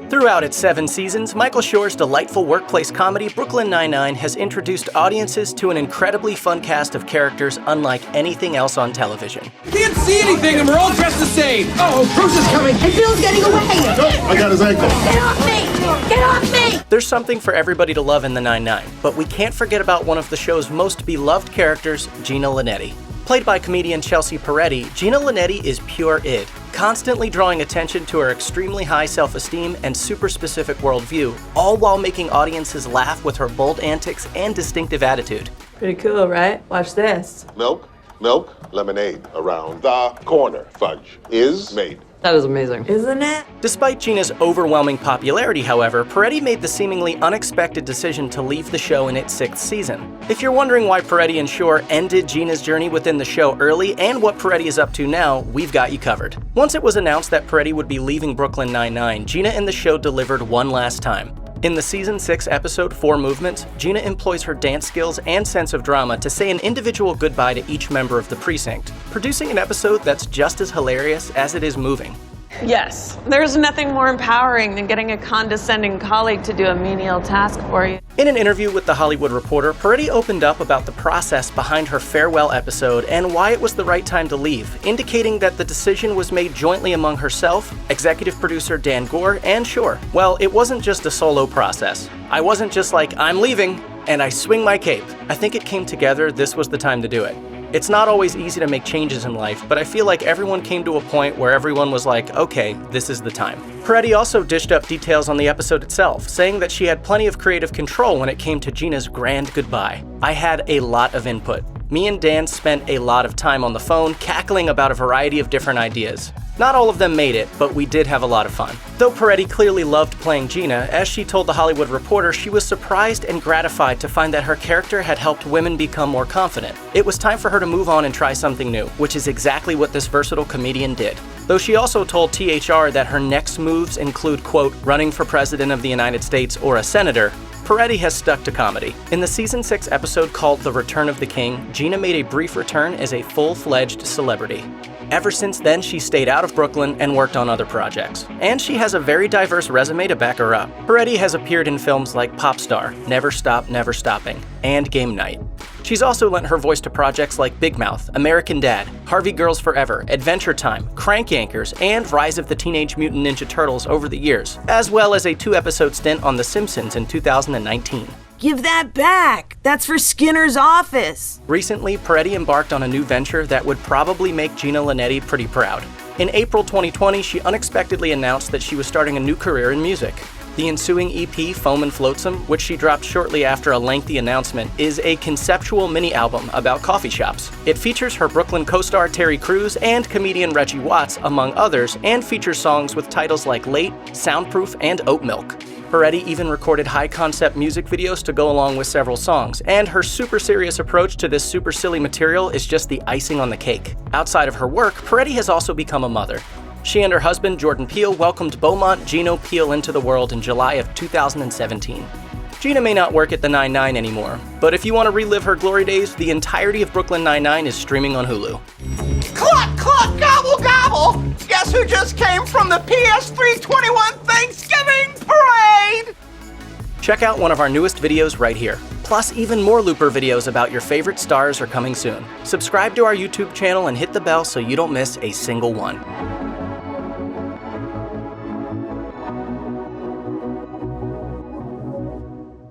Throughout its 7 seasons, Michael Schur's delightful workplace comedy Brooklyn Nine-Nine has introduced audiences to an incredibly fun cast of characters unlike anything else on television. Can't see anything and we're all dressed the same! Uh-oh, Bruce is coming! And Bill's getting away! Oh, I got his ankle. Get off me! Get off me! There's something for everybody to love in the Nine-Nine, but we can't forget about one of the show's most beloved characters, Gina Linetti. Played by comedian Chelsea Peretti, Gina Linetti is pure id, constantly drawing attention to her extremely high self-esteem and super specific worldview, all while making audiences laugh with her bold antics and distinctive attitude. Pretty cool, right? Watch this. Milk, lemonade around the corner. Fudge is made. That is amazing. Isn't it? Despite Gina's overwhelming popularity, however, Peretti made the seemingly unexpected decision to leave the show in its 6th season. If you're wondering why Peretti and Schur ended Gina's journey within the show early and what Peretti is up to now, we've got you covered. Once it was announced that Peretti would be leaving Brooklyn Nine-Nine, Gina and the show delivered one last time. In the season 6 episode 4 Movements, Gina employs her dance skills and sense of drama to say an individual goodbye to each member of the precinct, producing an episode that's just as hilarious as it is moving. Yes, there's nothing more empowering than getting a condescending colleague to do a menial task for you. In an interview with The Hollywood Reporter, Peretti opened up about the process behind her farewell episode and why it was the right time to leave, indicating that the decision was made jointly among herself, executive producer Dan Gore, and Schur. Well, it wasn't just a solo process. I wasn't just like, I'm leaving, and I swing my cape. I think it came together, this was the time to do it. It's not always easy to make changes in life, but I feel like everyone came to a point where everyone was like, okay, this is the time. Peretti also dished up details on the episode itself, saying that she had plenty of creative control when it came to Gina's grand goodbye. I had a lot of input. Me and Dan spent a lot of time on the phone, cackling about a variety of different ideas. Not all of them made it, but we did have a lot of fun. Though Peretti clearly loved playing Gina, as she told The Hollywood Reporter, she was surprised and gratified to find that her character had helped women become more confident. It was time for her to move on and try something new, which is exactly what this versatile comedian did. Though she also told THR that her next moves include, quote, running for president of the United States or a senator, Peretti has stuck to comedy. In the season 6 episode called The Return of the King, Gina made a brief return as a full-fledged celebrity. Ever since then, she stayed out of Brooklyn and worked on other projects. And she has a very diverse resume to back her up. Peretti has appeared in films like Pop Star, Never Stop, Never Stopping, and Game Night. She's also lent her voice to projects like Big Mouth, American Dad, Harvey Girls Forever, Adventure Time, Crank Yankers, and Rise of the Teenage Mutant Ninja Turtles over the years, as well as a 2-episode stint on The Simpsons in 2019. Give that back! That's for Skinner's office! Recently, Peretti embarked on a new venture that would probably make Gina Linetti pretty proud. In April 2020, she unexpectedly announced that she was starting a new career in music. The ensuing EP, Foam and Flotsam, which she dropped shortly after a lengthy announcement, is a conceptual mini-album about coffee shops. It features her Brooklyn co-star Terry Crews and comedian Reggie Watts, among others, and features songs with titles like Late, Soundproof, and Oat Milk. Peretti even recorded high-concept music videos to go along with several songs, and her super serious approach to this super silly material is just the icing on the cake. Outside of her work, Peretti has also become a mother. She and her husband, Jordan Peele, welcomed Beaumont Gino Peele into the world in July of 2017. Gina may not work at the Nine-Nine anymore, but if you want to relive her glory days, the entirety of Brooklyn Nine-Nine is streaming on Hulu. Cluck, cluck, gobble, gobble! Guess who just came from the PS321 Thanksgiving parade? Check out one of our newest videos right here. Plus, even more Looper videos about your favorite stars are coming soon. Subscribe to our YouTube channel and hit the bell so you don't miss a single one.